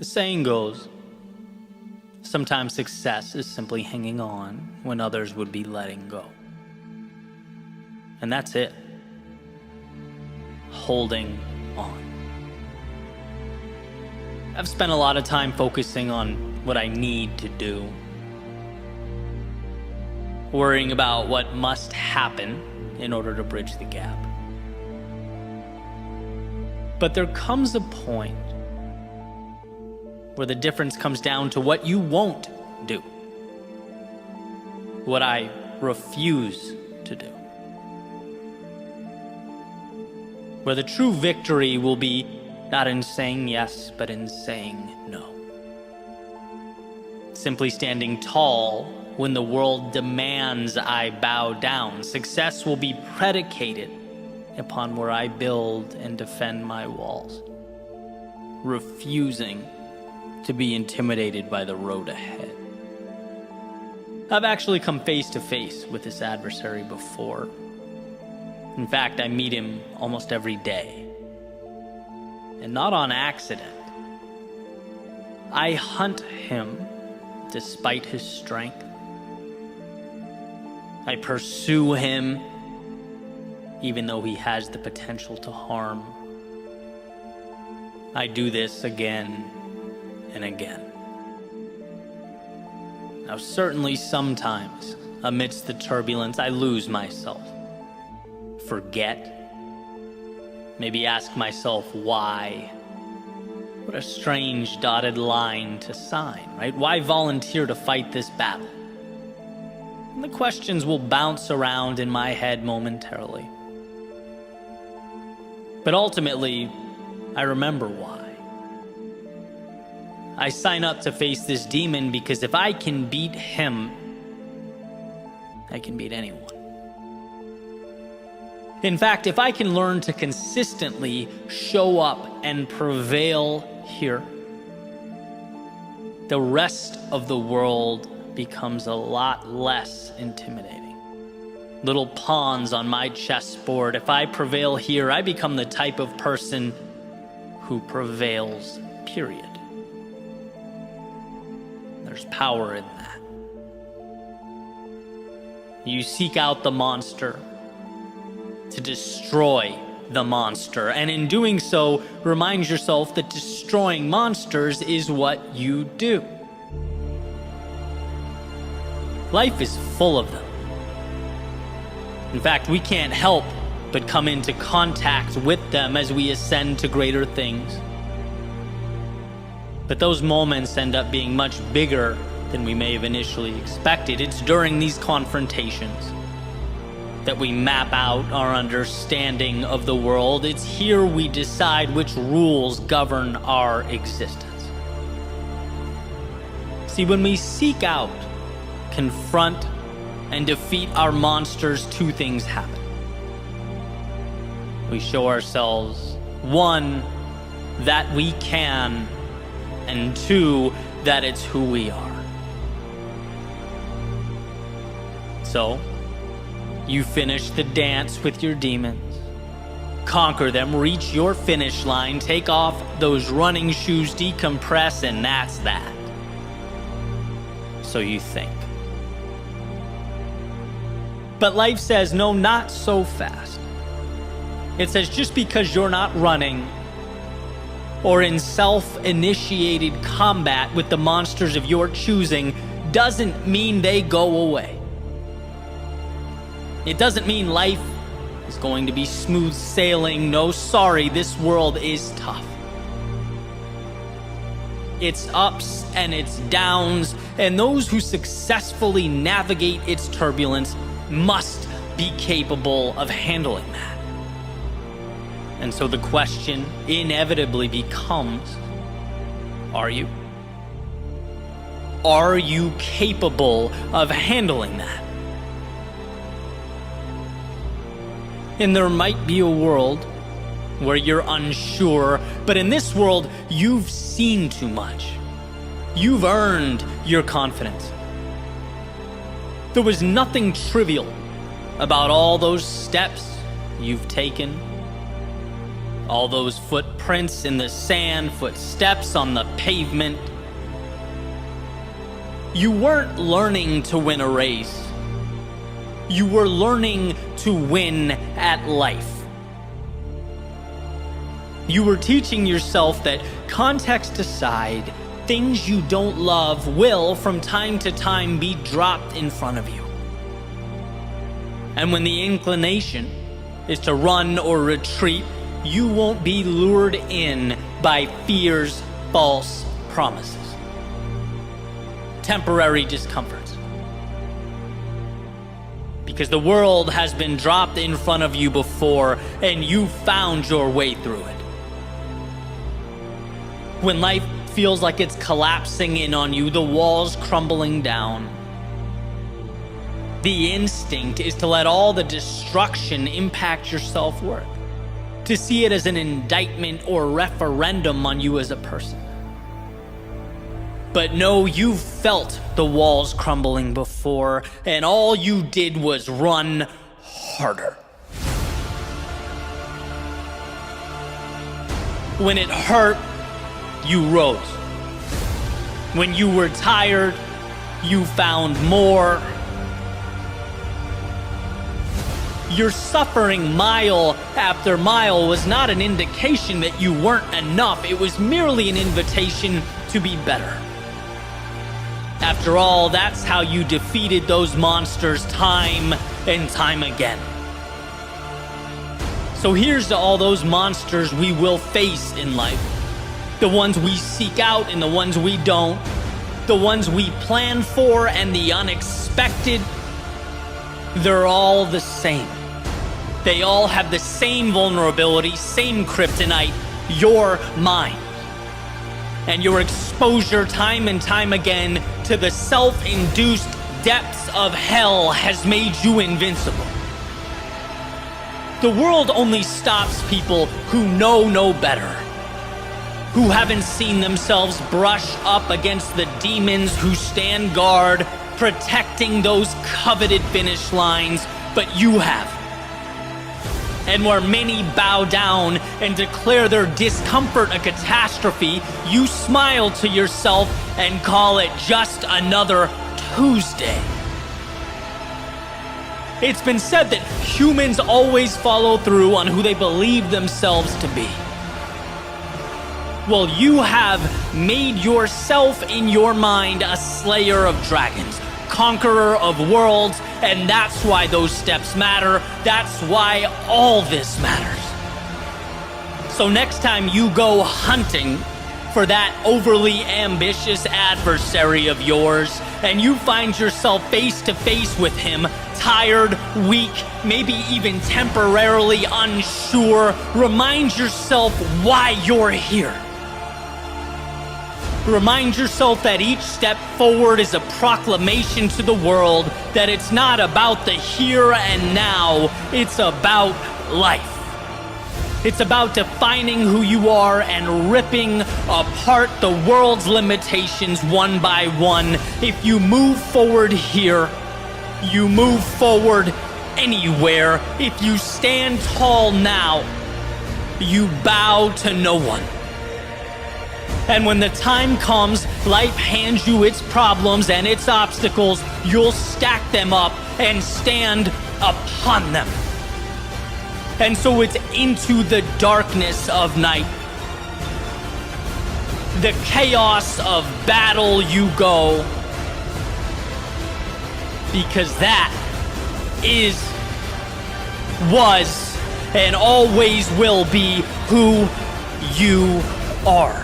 The saying goes, sometimes success is simply hanging on when others would be letting go. And that's it. Holding on. I've spent a lot of time focusing on what I need to do, worrying about what must happen in order to bridge the gap. But there comes a point where the difference comes down to what you won't do, what I refuse to do, where the true victory will be not in saying yes, but in saying no. Simply standing tall when the world demands I bow down. Success will be predicated upon where I build and defend my walls, refusing to be intimidated by the road ahead. I've actually come face to face with this adversary before. In fact, I meet him almost every day. And not on accident. I hunt him despite his strength. I pursue him even though he has the potential to harm. I do this again and again. Now, certainly sometimes, amidst the turbulence, I lose myself, forget, maybe ask myself why. What a strange dotted line to sign, right? Why volunteer to fight this battle? And the questions will bounce around in my head momentarily. But ultimately, I remember why. I sign up to face this demon because if I can beat him, I can beat anyone. In fact, if I can learn to consistently show up and prevail here, the rest of the world becomes a lot less intimidating. Little pawns on my chessboard. If I prevail here, I become the type of person who prevails, period. There's power in that. You seek out the monster to destroy the monster, and in doing so, remind yourself that destroying monsters is what you do. Life is full of them. In fact, we can't help but come into contact with them as we ascend to greater things. But those moments end up being much bigger than we may have initially expected. It's during these confrontations that we map out our understanding of the world. It's here we decide which rules govern our existence. See, when we seek out, confront, and defeat our monsters, two things happen. We show ourselves, one, that we can, and two, that it's who we are. So, you finish the dance with your demons, conquer them, reach your finish line, take off those running shoes, decompress, and that's that. So you think. But life says, no, not so fast. It says just because you're not running or in self-initiated combat with the monsters of your choosing doesn't mean they go away. It doesn't mean life is going to be smooth sailing. No, sorry, this world is tough. It's ups and it's downs, and those who successfully navigate its turbulence must be capable of handling that. And so the question inevitably becomes, are you? Are you capable of handling that? And there might be a world where you're unsure, but in this world, you've seen too much. You've earned your confidence. There was nothing trivial about all those steps you've taken, All those footprints in the sand, footsteps on the pavement. You weren't learning to win a race. You were learning to win at life. You were teaching yourself that, context aside, things you don't love will, from time to time, be dropped in front of you. And when the inclination is to run or retreat, you won't be lured in by fear's false promises. Temporary discomforts. Because the world has been dropped in front of you before, and you found your way through it. When life feels like it's collapsing in on you, the walls crumbling down, the instinct is to let all the destruction impact your self-worth, to see it as an indictment or referendum on you as a person. But no, you've felt the walls crumbling before, and all you did was run harder. When it hurt, you rose. When you were tired, you found more. Your suffering mile after mile was not an indication that you weren't enough. It was merely an invitation to be better. After all, that's how you defeated those monsters time and time again. So here's to all those monsters we will face in life. The ones we seek out and the ones we don't. The ones we plan for and the unexpected. They're all the same. They all have the same vulnerability, same kryptonite, your mind. And your exposure time and time again to the self-induced depths of hell has made you invincible. The world only stops people who know no better, who haven't seen themselves brush up against the demons who stand guard, protecting those coveted finish lines, but you have. And where many bow down and declare their discomfort a catastrophe, you smile to yourself and call it just another Tuesday. It's been said that humans always follow through on who they believe themselves to be. Well, you have made yourself in your mind a slayer of dragons, conqueror of worlds, and that's why those steps matter. That's why all this matters. So next time you go hunting for that overly ambitious adversary of yours, and you find yourself face to face with him, tired, weak, maybe even temporarily unsure, remind yourself why you're here. Remind yourself that each step forward is a proclamation to the world that it's not about the here and now, it's about life. It's about defining who you are and ripping apart the world's limitations one by one. If you move forward here, you move forward anywhere. If you stand tall now, you bow to no one. And when the time comes, life hands you its problems and its obstacles, you'll stack them up and stand upon them. And so it's into the darkness of night, the chaos of battle you go, because that is, was, and always will be who you are.